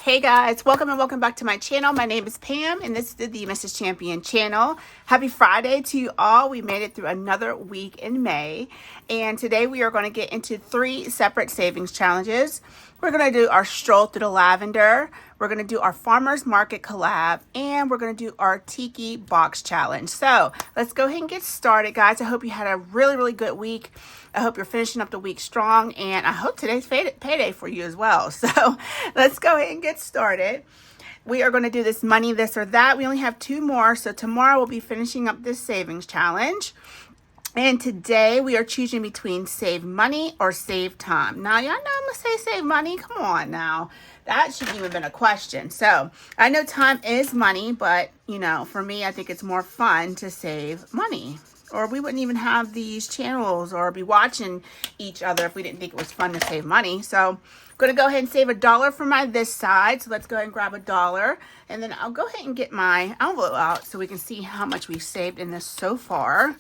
Hey guys, welcome and welcome back to my channel. My name is Pam and this is the Mrs. Champion channel. Happy Friday to you all. We made it through another week in May and today we are going to get into 3 separate savings challenges. We're going to do our stroll through the lavender, we're going to do our farmers market collab, and we're going to do our tiki box challenge. So let's go ahead and get started, guys. I hope you had a really good week. I hope you're finishing up the week strong, and I hope today's payday for you as well. So let's go ahead and get started. We are going to do this money, this or that. We only have 2 more, so tomorrow we'll be finishing up this savings challenge. And today we are choosing between save money or save time. Now, y'all know I'm going to say save money. Come on now. That shouldn't even been a question. So I know time is money, but you know, for me, I think it's more fun to save money. Or we wouldn't even have these channels or be watching each other if we didn't think it was fun to save money. So I'm going to go ahead and save $1 for my this side. So let's go ahead and grab $1. And then I'll go ahead and get my envelope out so we can see how much we've saved in this so far.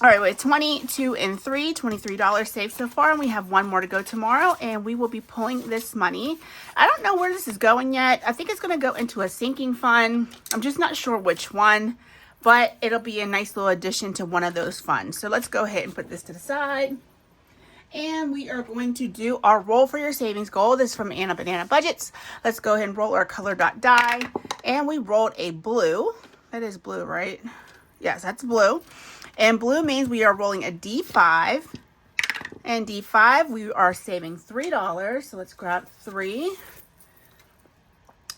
All right, wait, 22 and 3, $23 saved so far, and we have 1 more to go tomorrow, and we will be pulling this money. I don't know where this is going yet. I think it's going to go into a sinking fund. I'm just not sure which one, but it'll be a nice little addition to one of those funds. So let's go ahead and put this to the side. And we are going to do our roll for your savings goal. This is from Anna Banana Budgets. Let's go ahead and roll our color dot die. And we rolled a blue. That is blue, right? Yes, that's blue. And blue means we are rolling a D5. And D5, we are saving $3. So let's grab 3.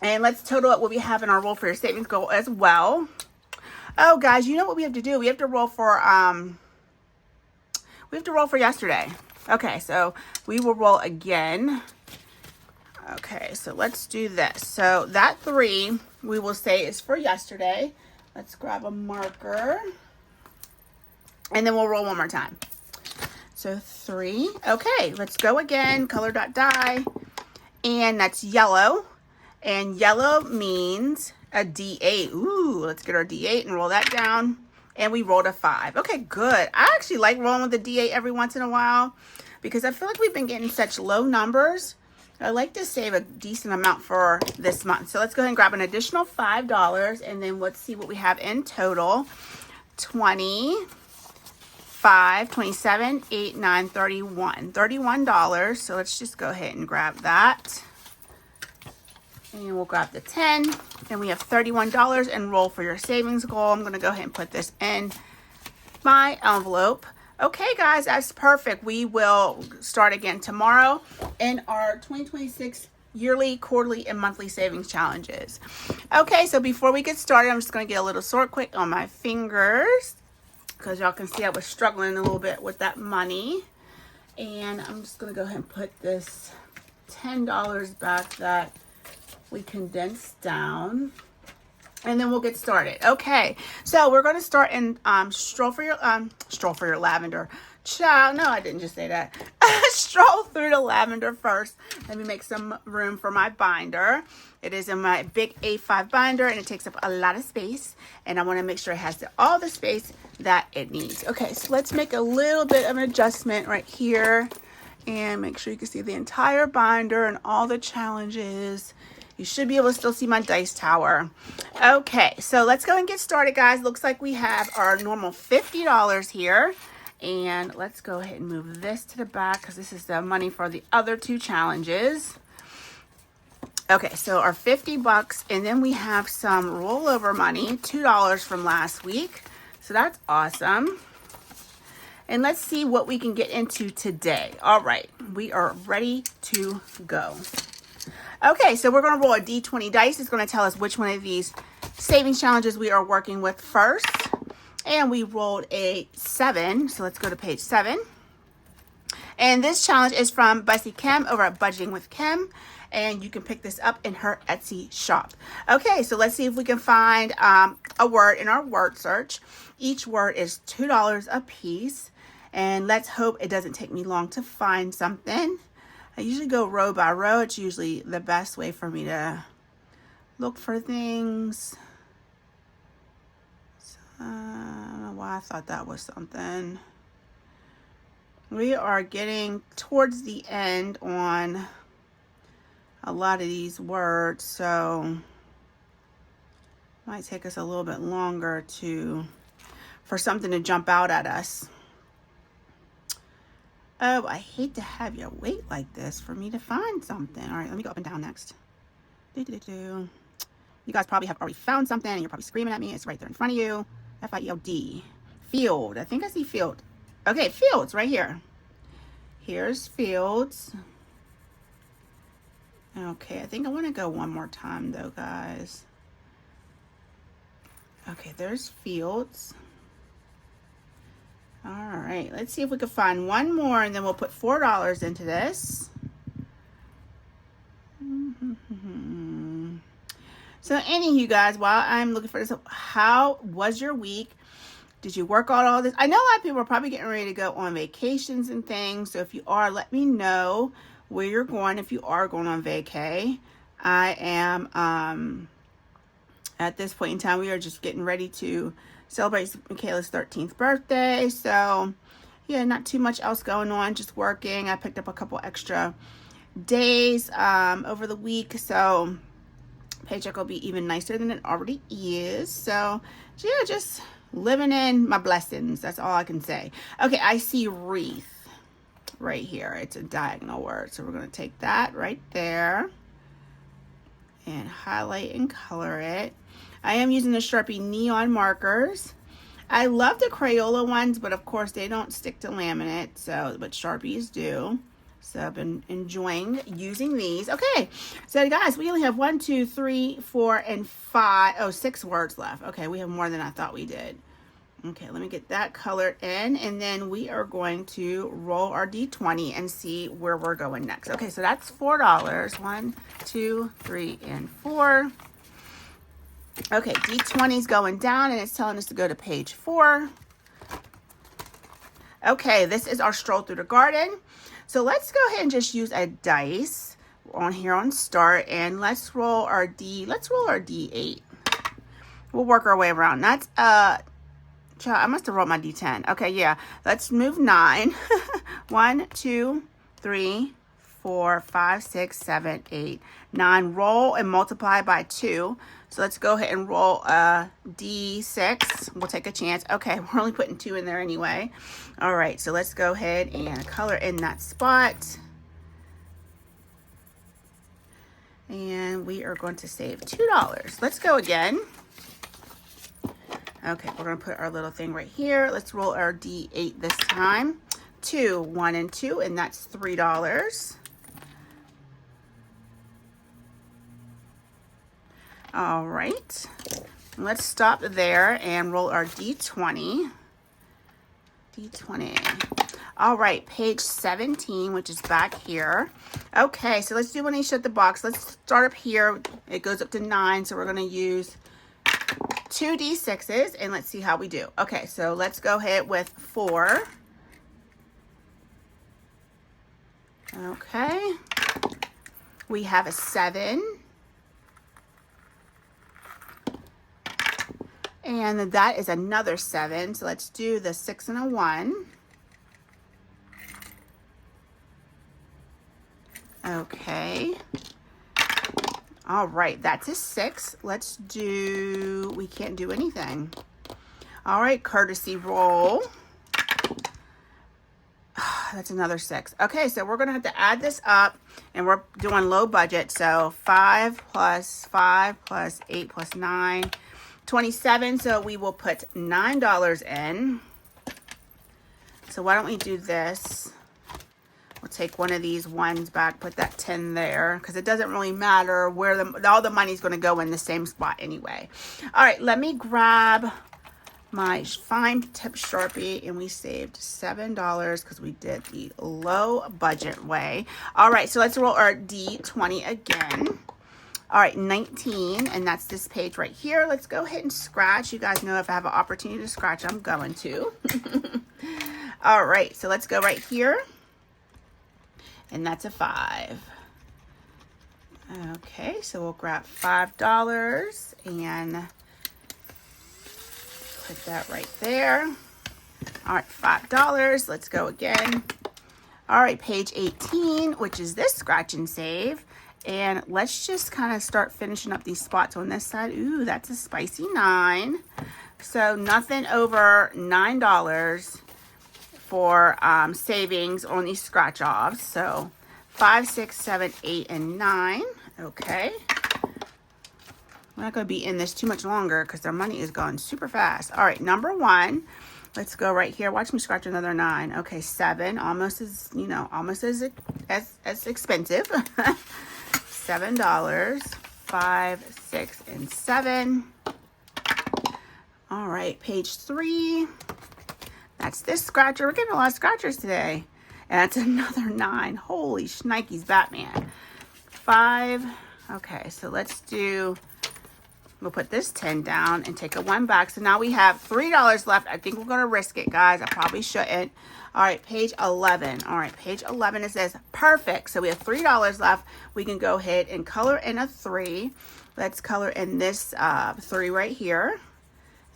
And let's total up what we have in our roll for your savings goal as well. Oh, guys, you know what we have to do? We have to roll for yesterday. Okay, so we will roll again. Okay, so let's do this. So that 3 we will say is for yesterday. Let's grab a marker. And then we'll roll one more time. So 3. Okay, let's go again. Color dot die. And that's yellow. And yellow means a D8. Ooh, let's get our D8 and roll that down. And we rolled a 5. Okay, good. I actually like rolling with the D8 every once in a while because I feel like we've been getting such low numbers. I like to save a decent amount for this month. So let's go ahead and grab an additional $5 and then let's see what we have in total. 20, 5, 27, 8, 9, 31. $31. So let's just go ahead and grab that. And we'll grab the 10. And we have $31 and roll for your savings goal. I'm going to go ahead and put this in my envelope. Okay, guys, that's perfect. We will start again tomorrow in our 2026 yearly, quarterly, and monthly savings challenges. Okay, so before we get started, I'm just going to get a little sort quick on my fingers because y'all can see I was struggling a little bit with that money. And I'm just going to go ahead and put this $10 back that we condensed down. And then we'll get started. Okay, so we're going to start in stroll for your lavender. Child, no, I didn't just say that. Stroll through the lavender first. Let me make some room for my binder. It is in my big A5 binder and it takes up a lot of space. And I want to make sure it has all the space that it needs. Okay, so let's make a little bit of an adjustment right here. And make sure you can see the entire binder and all the challenges. You should be able to still see my dice tower. Okay, so let's go and get started, guys. Looks like we have our normal $50 here. And let's go ahead and move this to the back because this is the money for the other 2 challenges. Okay, so our 50 bucks, and then we have some rollover money, $2 from last week. So that's awesome. And let's see what we can get into today. All right, we are ready to go. Okay, so we're going to roll a D20 dice. It's going to tell us which one of these savings challenges we are working with first. And we rolled a 7. So let's go to page 7. And this challenge is from Bessie Kim over at Budgeting with Kim. And you can pick this up in her Etsy shop. Okay, so let's see if we can find a word in our word search. Each word is $2 a piece. And let's hope it doesn't take me long to find something. I usually go row by row. It's usually the best way for me to look for things. So, I don't know why I thought that was something. We are getting towards the end on a lot of these words, so might take us a little bit longer for something to jump out at us. Oh, I hate to have you wait like this for me to find something. All right, let me go up and down next. You guys probably have already found something and you're probably screaming at me. It's right there in front of you. F-I-E-L-D. Field. I think I see field. Okay, fields right here. Here's fields. Okay, I think I want to go one more time though, guys. Okay, there's fields. All right, let's see if we can find one more and then we'll put $4 into this. So anywho, guys, while I'm looking for this, how was your week? Did you work on all this? I know a lot of people are probably getting ready to go on vacations and things. So if you are, let me know where you're going if you are going on vacay. I am, at this point in time, we are just getting ready to celebrate Michaela's 13th birthday. So yeah, not too much else going on, just working. I picked up a couple extra days over the week, so paycheck will be even nicer than it already is. So yeah, just living in my blessings. That's all I can say. Okay, I see wreath right here. It's a diagonal word, so we're going to take that right there and highlight and color it. I am using the Sharpie neon markers. I love the Crayola ones, but of course they don't stick to laminate, so but Sharpies do. So I've been enjoying using these. Okay, so guys, we only have 1, 2, 3, 4, and 5. Oh, 6 words left. Okay, we have more than I thought we did. Okay, let me get that colored in, and then we are going to roll our D20 and see where we're going next. Okay, so that's $4. 1, 2, 3, and 4. Okay, D20 is going down, and it's telling us to go to page 4. Okay, this is our stroll through the garden. So let's go ahead and just use a dice on here on start, and let's roll our D8. We'll work our way around. That's I must have rolled my D10. Okay, yeah. Let's move 9. 1, 2, 3, 4, 5, 6, 7, 8, 9. Roll and multiply by 2. So let's go ahead and roll a D6. We'll take a chance. Okay, we're only putting 2 in there anyway. All right, so let's go ahead and color in that spot. And we are going to save $2. Let's go again. Okay, we're going to put our little thing right here. Let's roll our D8 this time. 2, 1, and 2, and that's $3. All right, let's stop there and roll our D20. All right, page 17, which is back here. Okay, so let's do when you shut the box. Let's start up here. It goes up to 9, so we're going to use 2 D6s, and let's see how we do. Okay, so let's go ahead with 4. Okay, we have a 7. And that is another 7. So let's do the 6 and a 1. Okay. All right, that's a 6. Let's do, we can't do anything. All right, courtesy roll. That's another 6. Okay, so we're gonna have to add this up, and we're doing low budget. So 5 plus 5 plus 8 plus 9. 27, so we will put $9 in. So why don't we do this? We'll take one of these ones back, put that 10 there, because it doesn't really matter where all the money's going to go in the same spot anyway. All right, let me grab my fine tip Sharpie, and we saved $7 because we did the low budget way. All right, so let's roll our D20 again. All right, 19, and that's this page right here. Let's go ahead and scratch. You guys know if I have an opportunity to scratch, I'm going to. All right, so let's go right here. And that's a 5. Okay, so we'll grab $5 and put that right there. All right, $5. Let's go again. All right, page 18, which is this scratch and save. And let's just kind of start finishing up these spots on this side. Ooh, that's a spicy 9. So nothing over $9 for savings on these scratch offs. So 5, 6, 7, 8, and 9. Okay. We're not going to be in this too much longer because our money is going super fast. All right, number 1. Let's go right here. Watch me scratch another 9. Okay, 7. Almost as, you know, almost as expensive. $7. 5, 6, and 7. All right, page 3. That's this scratcher. We're getting a lot of scratchers today. And that's another 9. Holy shnikes, Batman. 5. Okay, so let's do, we'll put this 10 down and take a 1 back. So now we have $3 left. I think we're going to risk it, guys. I probably shouldn't. All right, page 11. All right, page 11, it says perfect. So we have $3 left. We can go ahead and color in a 3. Let's color in this 3 right here.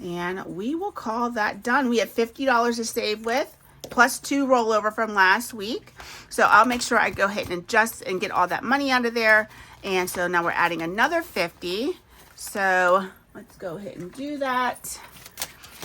And we will call that done. We have $50 to save with, plus 2 rollover from last week. So I'll make sure I go ahead and adjust and get all that money out of there. And so now we're adding another 50. So let's go ahead and do that.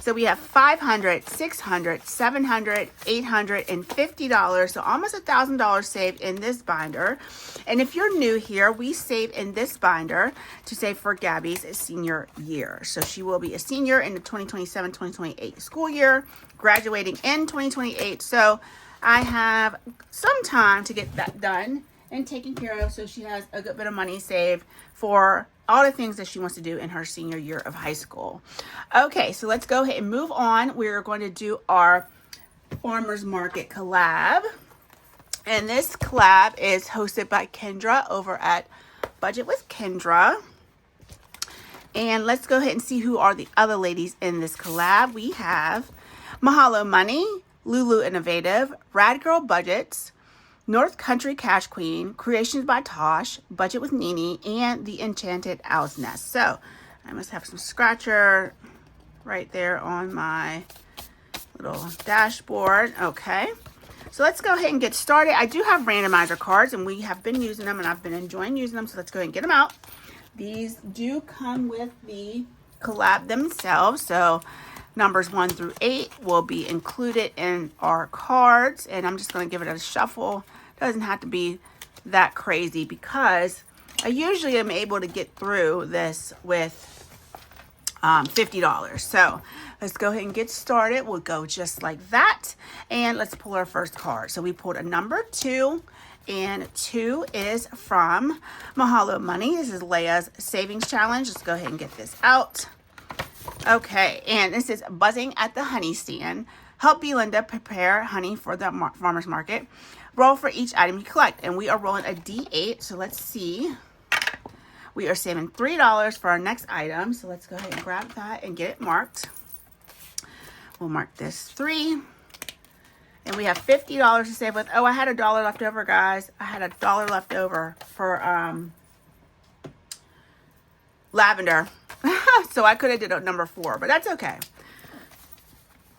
So we have $500, $600, $700, $800, and $50. So almost $1,000 saved in this binder. And if you're new here, we save in this binder to save for Gabby's senior year. So she will be a senior in the 2027-2028 school year, graduating in 2028. So I have some time to get that done and taken care of, so she has a good bit of money saved for all the things that she wants to do in her senior year of high school. Okay, so let's go ahead and move on. We're going to do our farmers market collab, and this collab is hosted by Kendra over at Budget with Kendra. And let's go ahead and see who are the other ladies in this collab. We have Mahalo Money, Lulu Innovative, Rad Girl Budgets, North Country Cash Queen, Creations by Tosh, Budget with Nene, and The Enchanted Owl's Nest. So I must have some scratcher right there on my little dashboard. Okay, so let's go ahead and get started. I do have randomizer cards, and we have been using them, and I've been enjoying using them. So let's go ahead and get them out. These do come with the collab themselves. So numbers 1 through 8 will be included in our cards, and I'm just going to give it a shuffle. Doesn't have to be that crazy because I usually am able to get through this with $50. So let's go ahead and get started. We'll go just like that, and let's pull our first card. So we pulled a number 2, and 2 is from Mahalo Money. This is Leia's Savings Challenge. Let's go ahead and get this out. Okay, and this is Buzzing at the Honey Stand. Help Belinda prepare honey for the farmer's market. Roll for each item you collect. And we are rolling a D8, so let's see. We are saving $3 for our next item. So let's go ahead and grab that and get it marked. We'll mark this 3. And we have $50 to save with. Oh, I had $1 left over, guys. I had $1 left over for lavender. So I could have did a number 4, but that's okay.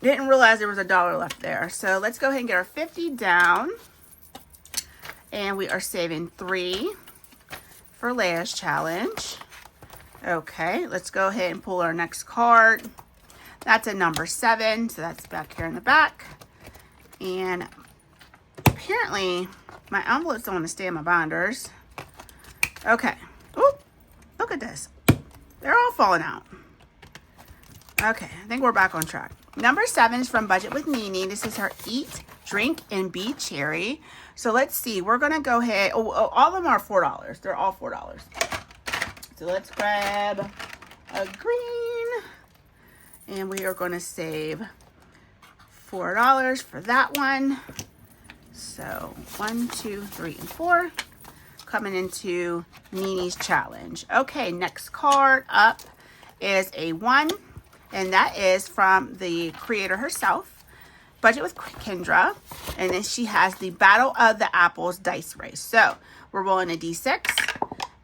Didn't realize there was $1 left there. So let's go ahead and get our 50 down. And we are saving 3 for Leia's challenge. Okay, let's go ahead and pull our next card. That's a number 7, so that's back here in the back. And apparently my envelopes don't want to stay in my binders. Okay. Oh, look at this. They're all falling out. Okay, I think we're back on track. Number 7 is from Budget with Nene. This is her Eat, Drink, and Be Cherry. So let's see. We're going to go ahead. Oh, all of them are $4. They're all $4. So let's grab a green. And we are going to save $4 for that one. So 1, 2, 3, and 4. Coming into Nene's challenge. Okay, next card up is a 1, and that is from the creator herself, Budget with Kendra, and then she has the Battle of the Apples dice race. So we're rolling a D6,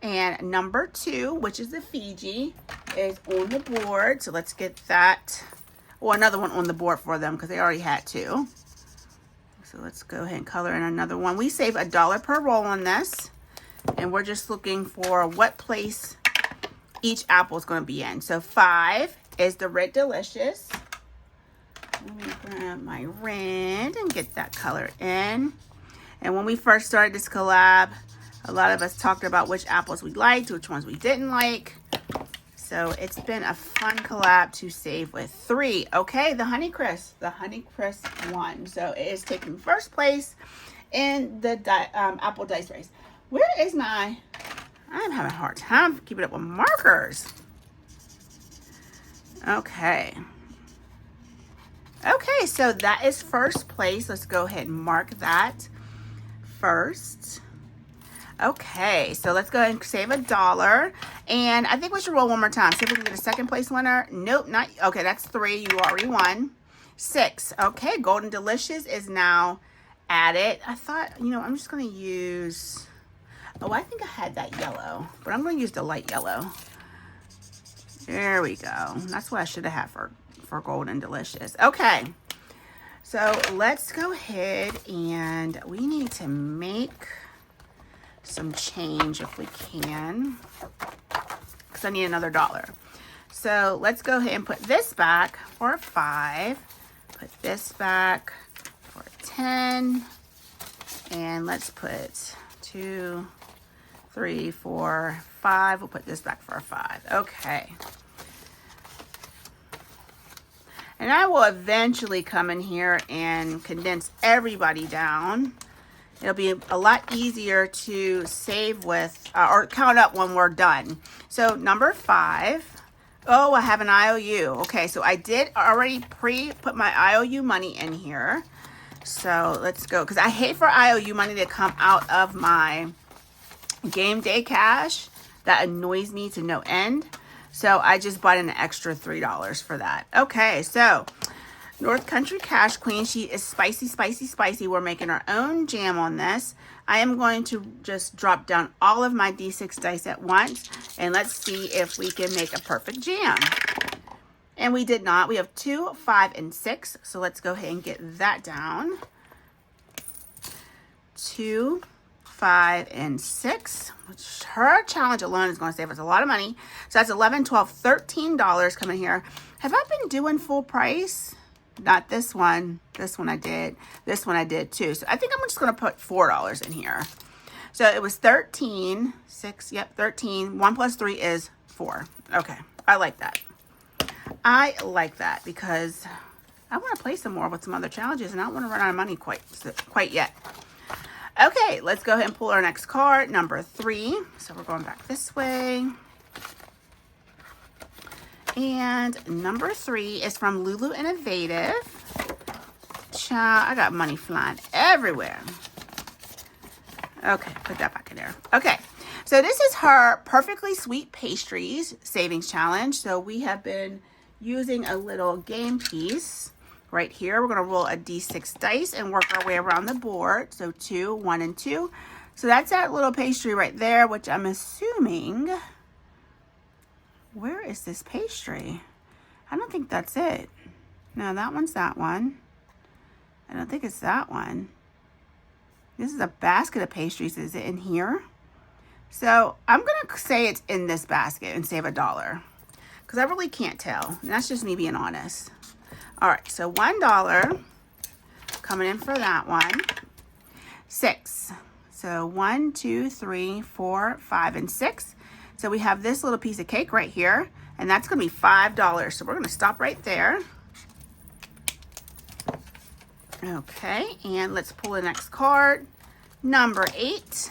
and number 2, which is the Fiji, is on the board. So let's get that, or another one on the board for them because they already had 2. So let's go ahead and color in another one. We save $1 per roll on this. And we're just looking for what place each apple is going to be in. So 5 is the Red Delicious. Let me grab my red and get that color in. And when we first started this collab, a lot of us talked about which apples we liked, which ones we didn't like. So it's been a fun collab to save with. 3. Okay, the Honeycrisp won. So it is taking first place in the apple dice race. Where is my... I'm having a hard time keeping up with markers. Okay. Okay, so that is first place. Let's go ahead and mark that first. Okay, so let's go ahead and save $1. And I think we should roll one more time. See if we can get a second place winner. Nope, not. Okay, that's 3. You already won. 6. Okay, Golden Delicious is now added. I thought, you know, I'm just going to use... Oh, I think I had that yellow, but I'm going to use the light yellow. There we go. That's what I should have had for Golden Delicious. Okay, so let's go ahead and we need to make some change if we can, because I need another $1. So let's go ahead and put this back for 5. Put this back for 10. And let's put 2, 3, 4, 5. We'll put this back for a 5. Okay. And I will eventually come in here and condense everybody down. It'll be a lot easier to save with or count up when we're done. So number 5. Oh, I have an IOU. Okay, so I did already put my IOU money in here. So let's go, because I hate for IOU money to come out of my game day cash. That annoys me to no end. So I just bought an extra $3 for that. Okay, so North Country Cash Queen, she is spicy, spicy, spicy. We're making our own jam on this. I am going to just drop down all of my D6 dice at once, and let's see if we can make a perfect jam. And we did not. We have 2, 5, and 6. So let's go ahead and get that down. 2, 5, and 6, which her challenge alone is going to save us a lot of money. So that's $11, $12, $13 coming here. Have I been doing full price? Not this one. This one I did. This one I did too. So I think I'm just going to put $4 in here. So it was 13, 6, yep, 13. 1 plus 3 is 4. Okay, I like that. I like that because I want to play some more with some other challenges and I don't want to run out of money quite yet. Okay, let's go ahead and pull our next card, number 3. So we're going back this way. And number 3 is from Lulu Innovative. Child, I got money flying everywhere. Okay, put that back in there. Okay, so this is her Perfectly Sweet Pastries Savings Challenge. So we have been using a little game piece right here. We're going to roll a D6 dice and work our way around the board. So 2, 1, and 2. So that's that little pastry right there, which I'm assuming... Where is this pastry? I don't think that's it. No, that one's that one. I don't think it's that one. This is a basket of pastries. Is it in here? So I'm going to say it's in this basket and save $1. Because I really can't tell. And that's just me being honest. All right, so $1 coming in for that one. 6. So 1, 2, 3, 4, 5, and 6. So we have this little piece of cake right here, and that's going to be $5. So we're going to stop right there. Okay, and let's pull the next card, number 8.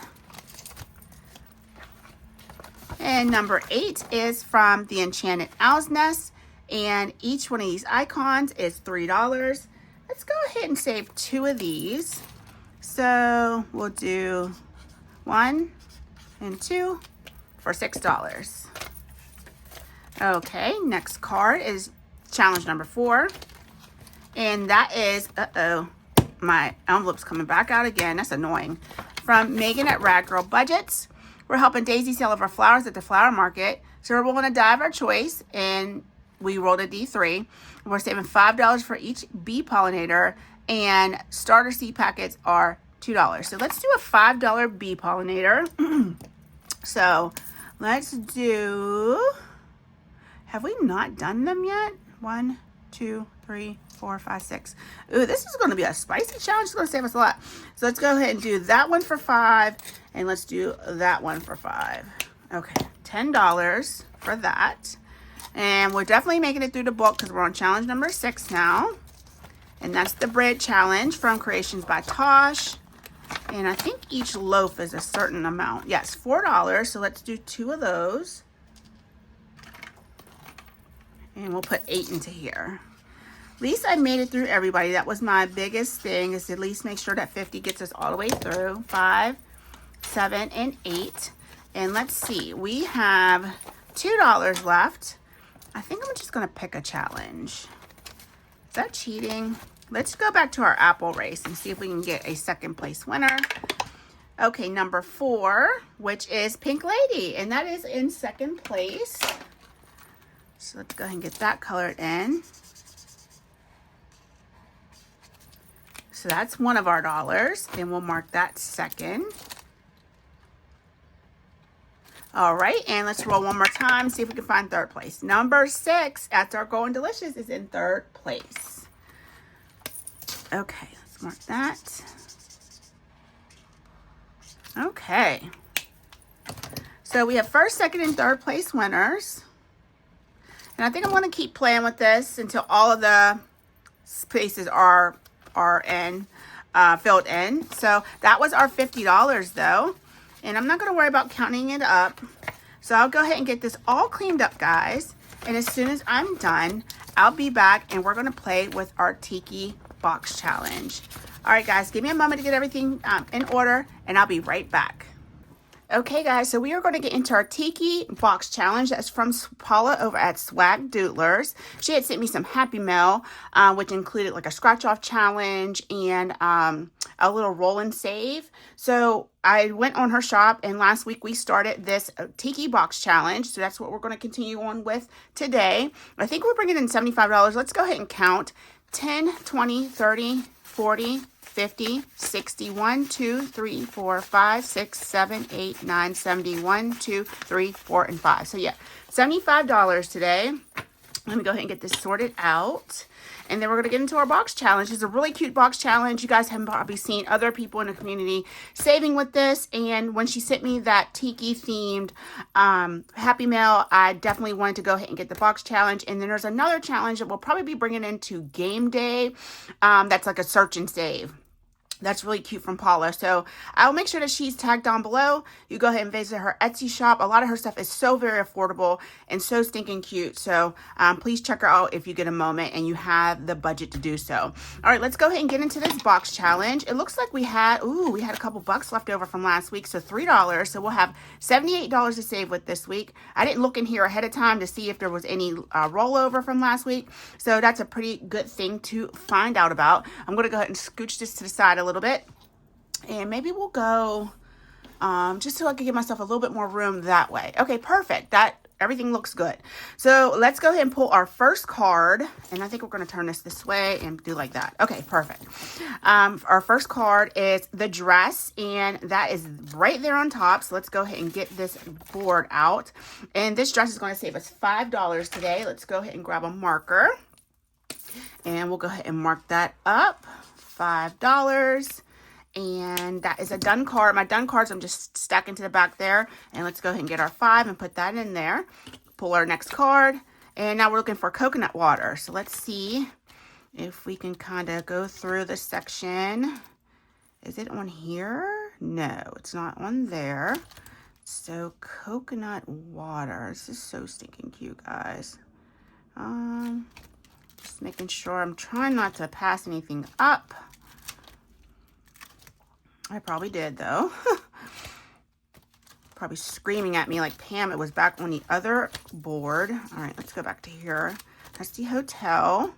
And number 8 is from the Enchanted Owl's Nest, and each one of these icons is $3. Let's go ahead and save 2 of these. So we'll do 1 and 2. For $6. Okay, next card is challenge number 4. And that is, my envelope's coming back out again. That's annoying. From Megan at Rad Girl Budgets. We're helping Daisy sell off our flowers at the flower market. So we're rolling a die of our choice. And we rolled a D3. We're saving $5 for each bee pollinator. And starter seed packets are $2. So let's do a $5 bee pollinator. So let's do, have we not done them yet? 1, 2, 3, 4, 5, 6. Ooh, this is going to be a spicy challenge. It's going to save us a lot. So let's go ahead and do that one for $5, and let's do that one for $5. Okay, $10 for that. And we're definitely making it through the book because we're on challenge number 6 now. And that's the bread challenge from Creations by Tosh. And I think each loaf is a certain amount. Yes, $4. So let's do 2 of those. And we'll put 8 into here. At least I made it through everybody. That was my biggest thing, is to at least make sure that 50 gets us all the way through. 5, 7, and 8. And let's see. We have $2 left. I think I'm just going to pick a challenge. Is that cheating? Let's go back to our apple race and see if we can get a second place winner. Okay, number 4, which is Pink Lady, and that is in second place. So let's go ahead and get that colored in. So that's one of our dollars, and we'll mark that second. All right, and let's roll one more time, see if we can find third place. Number 6, That's Our Golden Delicious, is in third place. Okay, let's mark that. Okay. So we have first, second, and third place winners. And I think I'm going to keep playing with this until all of the spaces are filled in. So that was our $50 though. And I'm not going to worry about counting it up. So I'll go ahead and get this all cleaned up, guys. And as soon as I'm done, I'll be back and we're going to play with our Tiki Box Challenge. All right, guys, give me a moment to get everything in order and I'll be right back. Okay, guys, so we are going to get into our Tiki Box Challenge. That's from Paula over at Swag Doodlers. She had sent me some Happy Mail, which included like a scratch-off challenge and a little roll and save. So I went on her shop, and last week we started this Tiki Box Challenge. So that's what we're going to continue on with today. I think we're bringing in $75. Let's go ahead and count. 10, 20, 30, 40, 50, 60, 1, 2, 3, 4, 5, 6, 7, 8, 9, 70, 1, 2, 3, 4, and 5. So yeah, $75 today. Let me go ahead and get this sorted out. And then we're going to get into our box challenge. It's a really cute box challenge. You guys have probably seen other people in the community saving with this. And when she sent me that Tiki themed Happy Mail, I definitely wanted to go ahead and get the box challenge. And then there's another challenge that we'll probably be bringing into game day. That's like a search and save. That's really cute from Paula. So I'll make sure that she's tagged down below. You go ahead and visit her Etsy shop. A lot of her stuff is so very affordable and so stinking cute. So please check her out if you get a moment and you have the budget to do so. All right, let's go ahead and get into this box challenge. It looks like we had a couple bucks left over from last week. So $3. So we'll have $78 to save with this week. I didn't look in here ahead of time to see if there was any rollover from last week. So that's a pretty good thing to find out about. I'm going to go ahead and scooch this to the side a little bit, and maybe we'll go just so I can give myself a little bit more room that way. Okay, perfect. That everything looks good. So let's go ahead and pull our first card, and I think we're going to turn this way and do like that. Okay, perfect. Our first card is the dress, and that is right there on top. So let's go ahead and get this board out, and this dress is going to save us $5 today. Let's go ahead and grab a marker, and we'll go ahead and mark that up. $5, and that is a done card. My done cards I'm just stacking to the back there, and let's go ahead and get our 5 and put that in there. Pull our next card, and now we're looking for coconut water. So let's see if we can kind of go through this section. Is it on here? No, it's not on there. So coconut water. This is so stinking cute, guys. Just making sure I'm trying not to pass anything up. I probably did though. Probably screaming at me like, Pam, it was back on the other board. All right, let's go back to here. That's the hotel.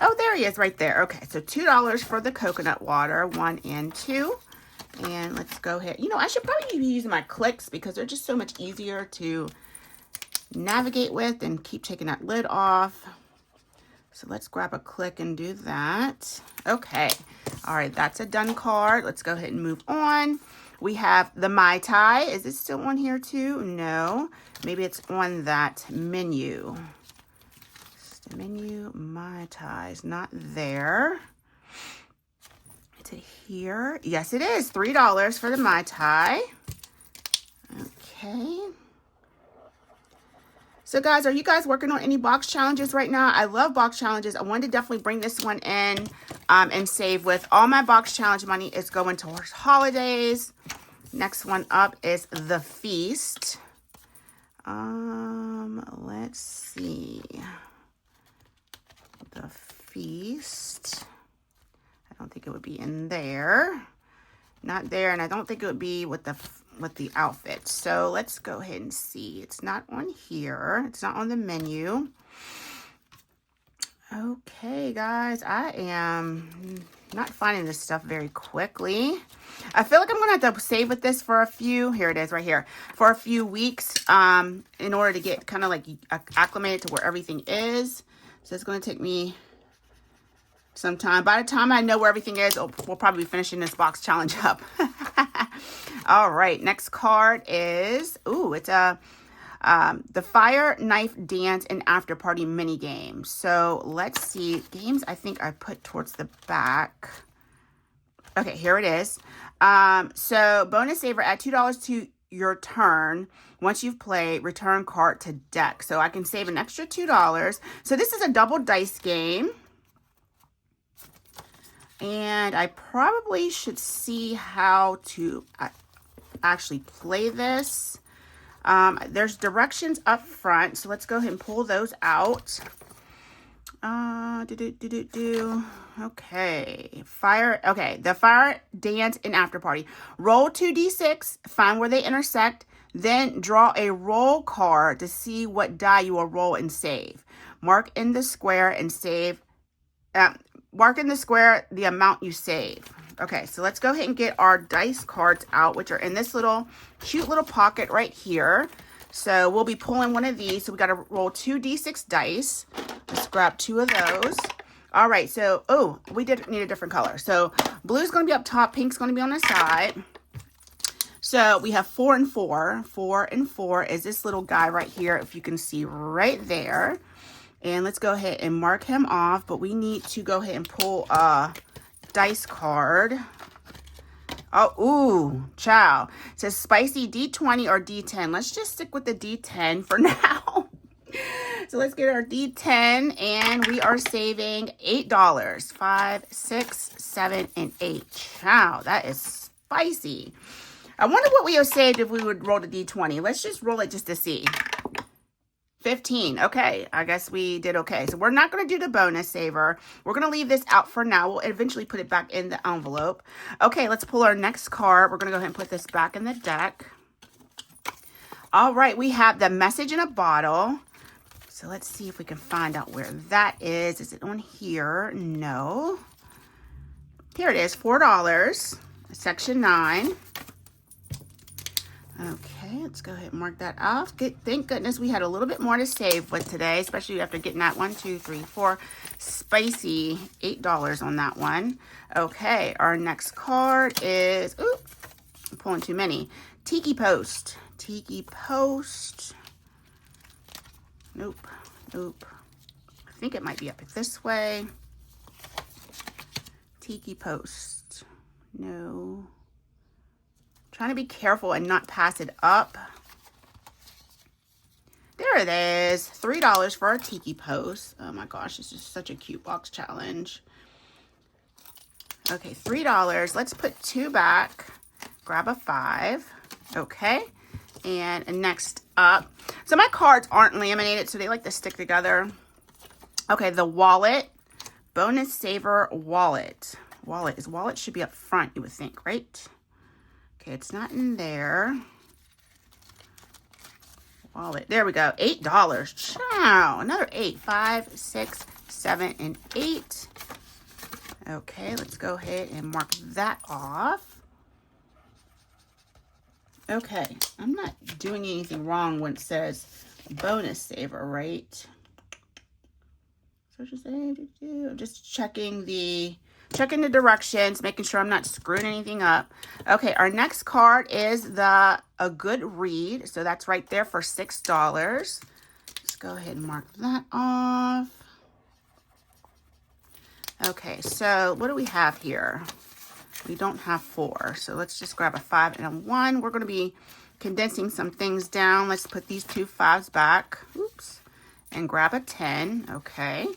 Oh, there he is right there. Okay, so $2 for the coconut water, 1 and 2. And let's go ahead. You know, I should probably be using my clicks because they're just so much easier to navigate with and keep taking that lid off. So let's grab a click and do that. Okay. All right, that's a done card. Let's go ahead and move on. We have the Mai Tai. Is it still on here too? No. Maybe it's on that menu. It's the menu, Mai Tai is not there. Is it here? Yes, it is. $3 for the Mai Tai. Okay. So guys, are you guys working on any box challenges right now? I love box challenges. I wanted to definitely bring this one in and save with. All my box challenge money is going towards holidays. Next one up is the Feast. Let's see. The Feast. I don't think it would be in there. Not there, and I don't think it would be with the outfit. So let's go ahead and see. It's not on here. It's not on the menu. Okay, guys, I am not finding this stuff very quickly. I feel like I'm gonna have to save with this for a few, here it is right here, for a few weeks in order to get kind of like acclimated to where everything is. So it's gonna take me some time. By the time I know where everything is, we'll probably be finishing this box challenge up. All right, next card is, ooh, it's the Fire Knife Dance and After Party mini game. So let's see, games I think I put towards the back. Okay, here it is. So bonus saver, add $2 to your turn. Once you've played, return card to deck. So I can save an extra $2. So this is a double dice game. And I probably should see how to actually play this. There's directions up front, so let's go ahead and pull those out. Okay, the Fire Dance and After Party. Roll 2d6, find where they intersect, then draw a roll card to see what die you will roll and save. Mark in the square and save. Mark in the square the amount you save. Okay, so let's go ahead and get our dice cards out, which are in this little cute little pocket right here. So we'll be pulling one of these. So we got to roll 2d6 dice. Let's grab 2 of those. All right, so, oh, we did need a different color. So blue's going to be up top, pink's going to be on the side. So we have 4 and 4. 4 and 4 is this little guy right here, if you can see right there. And let's go ahead and mark him off, but we need to go ahead and pull a dice card. Oh, ooh, chow. It says spicy D20 or D10. Let's just stick with the D10 for now. So let's get our D10, and we are saving $8. 5, 6, 7, and 8. Chow, that is spicy. I wonder what we would saved if we would roll the D20. Let's just roll it just to see. 15. Okay, I guess we did okay. So we're not going to do the bonus saver. We're going to leave this out for now. We'll eventually put it back in the envelope. Okay, let's pull our next card. We're going to go ahead and put this back in the deck. All right, we have the Message in a Bottle. So let's see if we can find out where that is. Is it on here? No. Here it is, $4, section 9. Okay, let's go ahead and mark that off. Thank goodness we had a little bit more to save with today, especially after getting that 1, 2, 3, 4 spicy $8 on that one. Okay, our next card is, ooh, I'm pulling too many. Tiki Post. Tiki Post. Nope, nope. I think it might be up this way. Tiki Post. No. Trying to be careful and not pass it up. There it is. $3 for our Tiki Post. Oh my gosh, this is such a cute box challenge. Okay, $3. Let's put 2 back. Grab a 5. Okay. And next up. So my cards aren't laminated, so they like to stick together. Okay, the Wallet. Bonus Saver Wallet. Wallet should be up front, you would think, right? Okay, it's not in there. Wallet. There we go. $8. Wow, another 8. 5, 6, 7, and 8. Okay, let's go ahead and mark that off. Okay, I'm not doing anything wrong when it says bonus saver, right? Just checking the directions, making sure I'm not screwing anything up. Okay, our next card is A Good Read. So that's right there for $6. Let's go ahead and mark that off. Okay, so what do we have here? We don't have 4. So let's just grab a 5 and a 1. We're going to be condensing some things down. Let's put these 2 5s back. Oops. And grab a 10. Okay.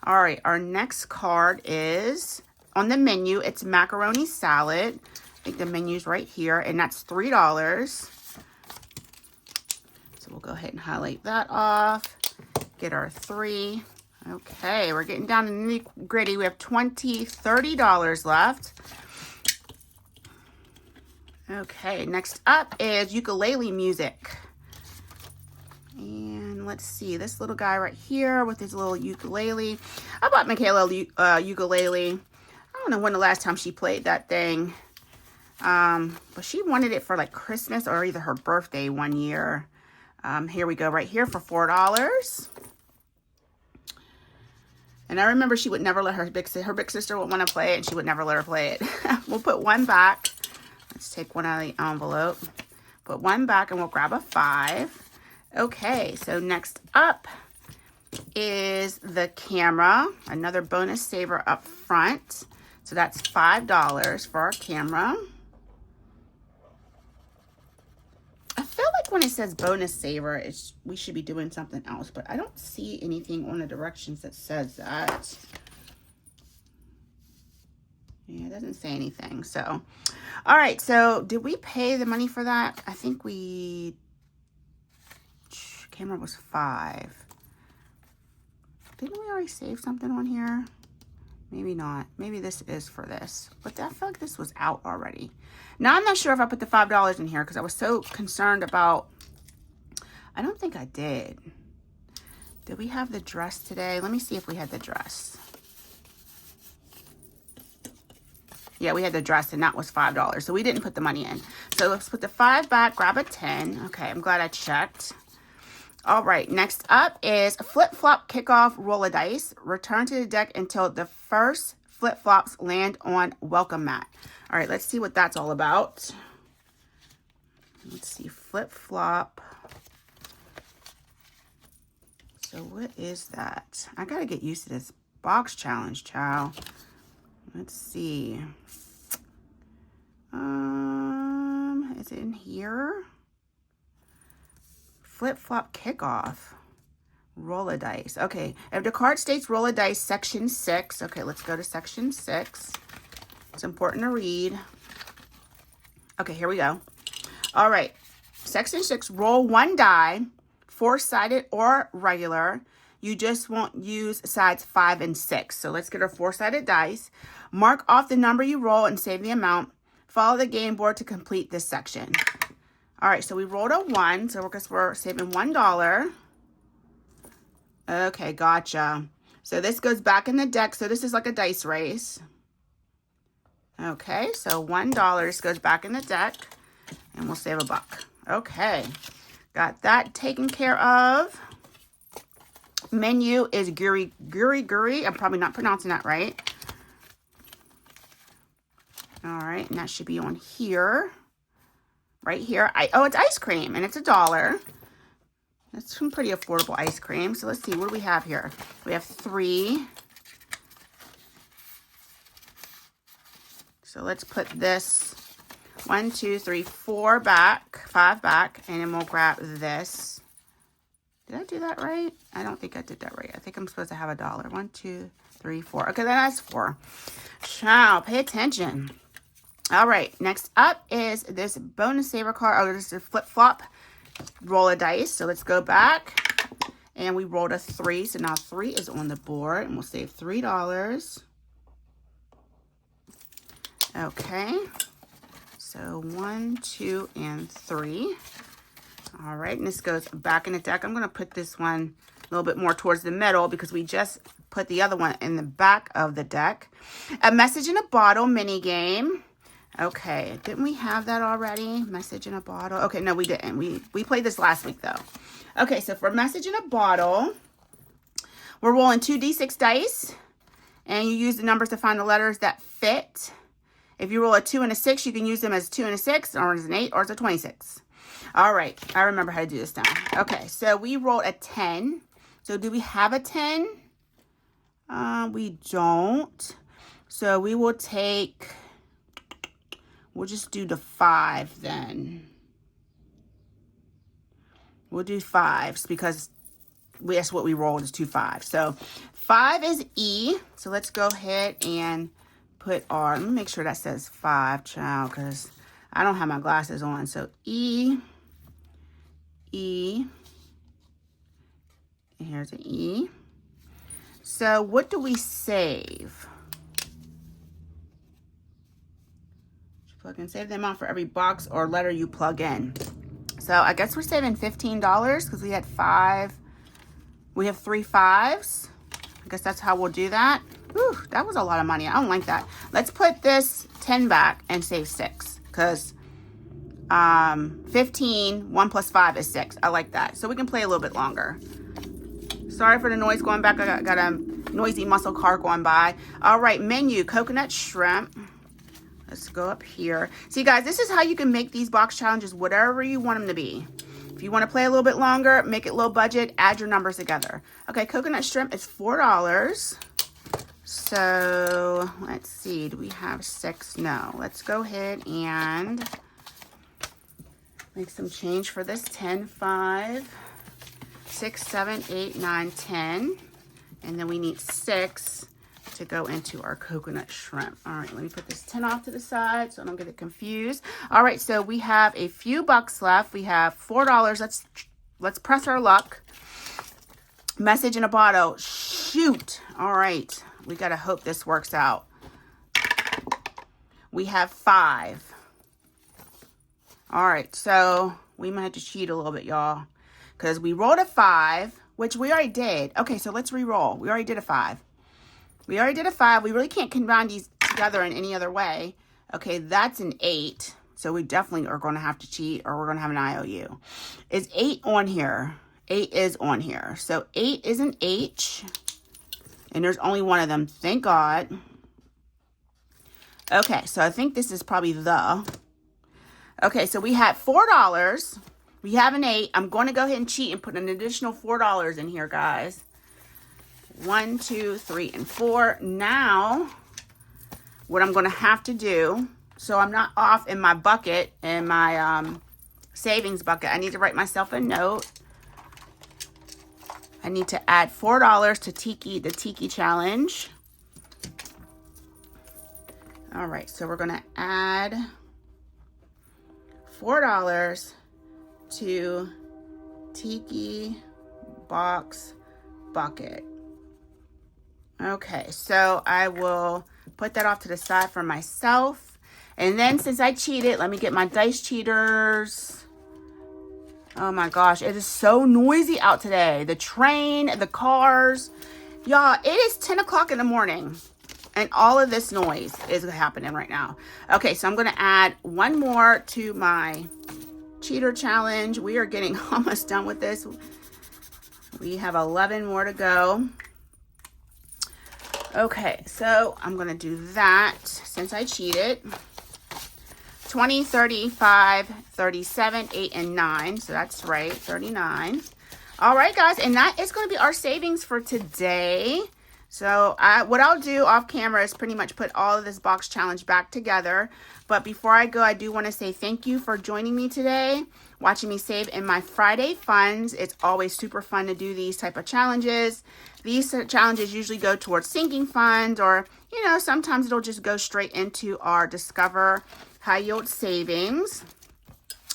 All right, our next card is on the menu. It's macaroni salad. I think the menu's right here, and that's $3. So we'll go ahead and highlight that off. Get our 3. Okay, we're getting down to the nitty-gritty. We have $20, $30 left. Okay, next up is ukulele music. And let's see, this little guy right here with his little ukulele. I bought Michaela a ukulele. I don't know when the last time she played that thing. But she wanted it for like Christmas or either her birthday one year. Here we go, right here for $4. And I remember she would never let her big sister would want to play it, and she would never let her play it. We'll put 1 back. Let's take 1 out of the envelope. Put 1 back, and we'll grab a 5. Okay, so next up is the camera. Another bonus saver up front. So that's $5 for our camera. I feel like when it says bonus saver, we should be doing something else, but I don't see anything on the directions that says that. Yeah, it doesn't say anything. So, all right. So, did we pay the money for that? I think camera was $5. Didn't we already save something on here? Maybe not. Maybe this is for this. But I feel like this was out already. Now, I'm not sure if I put the $5 in here because I was so concerned about... I don't think I did. Did we have the dress today? Let me see if we had the dress. Yeah, we had the dress, and that was $5. So we didn't put the money in. So let's put the 5 back, grab a 10. Okay, I'm glad I checked. All right, next up is flip-flop kickoff roll of dice. Return to the deck until the first flip-flops land on welcome mat. All right, let's see what that's all about. Let's see, flip-flop. So what is that? I got to get used to this box challenge, child. Let's see. Is it in here? Flip-flop kickoff. Roll a dice. Okay, if the card states roll a dice, section 6. Okay, let's go to section 6. It's important to read. Okay, here we go. All right, section 6, roll 1 die, 4-sided or regular. You just won't use sides 5 and 6. So let's get our 4-sided dice. Mark off the number you roll and save the amount. Follow the game board to complete this section. All right, so we rolled a 1, so we're saving $1. Okay, gotcha. So this goes back in the deck. So this is like a dice race. Okay, so $1 goes back in the deck, and we'll save $1. Okay, got that taken care of. Menu is guri. I'm probably not pronouncing that right. All right, and that should be on here. Right here. Oh, it's ice cream, and it's $1. That's some pretty affordable ice cream. So let's see, what do we have here? We have 3. So let's put this 1, 2, 3, 4 back, 5 back, and then we'll grab this. Did I do that right? I don't think I did that right. I think I'm supposed to have $1. 1, 2, 3, 4. Okay, that's 4. Child, pay attention. All right, next up is this bonus saver card. Oh, this is a flip-flop roll a dice. So let's go back. And we rolled a 3. So now 3 is on the board. And we'll save $3. Okay. So 1, 2, and 3. All right, and this goes back in the deck. I'm going to put this one a little bit more towards the middle because we just put the other one in the back of the deck. A message in a bottle mini game. Okay, didn't we have that already? Message in a bottle. Okay, no, we didn't. We played this last week, though. Okay, so for message in a bottle, We're rolling 2d6 dice, and you use the numbers to find the letters that fit. If you roll a 2 and a 6, you can use them as a 2 and a 6, or as an 8, or as a 26. All right, I remember how to do this now. Okay, so we rolled a 10. So do we have a 10? We don't. So we will take, we'll just do the 5 then. We'll do 5s because that's what we rolled is 2 5s. So 5 is E. So let's go ahead and put let me make sure that says 5, child, because I don't have my glasses on. So E, E, and here's an E. So what do we save? Plug and save the amount for every box or letter you plug in. So I guess we're saving $15 because we had 5. We have 3 5s. I guess that's how we'll do that. Whew, that was a lot of money. I don't like that. Let's put this 10 back and save 6 because 15, 1 plus 5 is 6. I like that. So we can play a little bit longer. Sorry for the noise going back. I got a noisy muscle car going by. All right, menu, coconut shrimp. Let's go up here. See, guys, this is how you can make these box challenges whatever you want them to be. If you want to play a little bit longer, make it low budget, add your numbers together. Okay, coconut shrimp is $4. So, let's see. Do we have 6? No. Let's go ahead and make some change for this. 10, 5, 6, 7, 8, 9, 10. And then we need 6 to go into our coconut shrimp. All right, let me put this 10 off to the side so I don't get it confused. All right, so we have a few bucks left. We have $4. Let's press our luck. Message in a bottle. Shoot. All right, we got to hope this works out. We have 5. All right, so we might have to cheat a little bit, y'all, because we rolled a 5, which we already did. Okay, so let's re-roll. We already did a 5. We already did a 5. We really can't combine these together in any other way. Okay, that's an 8. So we definitely are going to have to cheat or we're going to have an IOU. Is 8 on here? 8 is on here. So 8 is an H. And there's only one of them. Thank God. Okay, so I think this is probably the. Okay, so we had $4. We have an 8. I'm going to go ahead and cheat and put an additional $4 in here, guys. 1, 2, 3, and 4. Now, what I'm going to have to do, so I'm not off in my bucket, in my savings bucket, I need to write myself a note. I need to add $4 to the Tiki Challenge. All right, so we're going to add $4 to Tiki Box Bucket. Okay, so I will put that off to the side for myself. And then since I cheated, let me get my dice cheaters. Oh my gosh, it is so noisy out today. The train, the cars. Y'all, it is 10 o'clock in the morning. And all of this noise is happening right now. Okay, so I'm going to add 1 more to my cheater challenge. We are getting almost done with this. We have 11 more to go. Okay, so I'm going to do that since I cheated. 20, 35, 37, 8, and 9. So that's right, 39. All right, guys, and that is going to be our savings for today. So what I'll do off camera is pretty much put all of this box challenge back together. But before I go, I do want to say thank you for joining me today, watching me save in my Friday funds. It's always super fun to do these type of challenges. These challenges usually go towards sinking funds, or, you know, sometimes it'll just go straight into our Discover High Yield Savings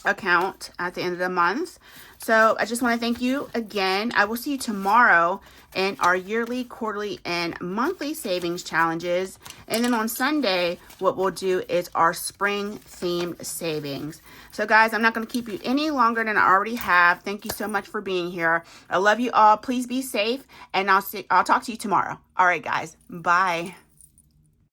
account at the end of the month. So I just want to thank you again. I will see you tomorrow in our yearly, quarterly, and monthly savings challenges. And then on Sunday, what we'll do is our spring themed savings. So guys, I'm not going to keep you any longer than I already have. Thank you so much for being here. I love you all. Please be safe, and I'll talk to you tomorrow. All right, guys. Bye.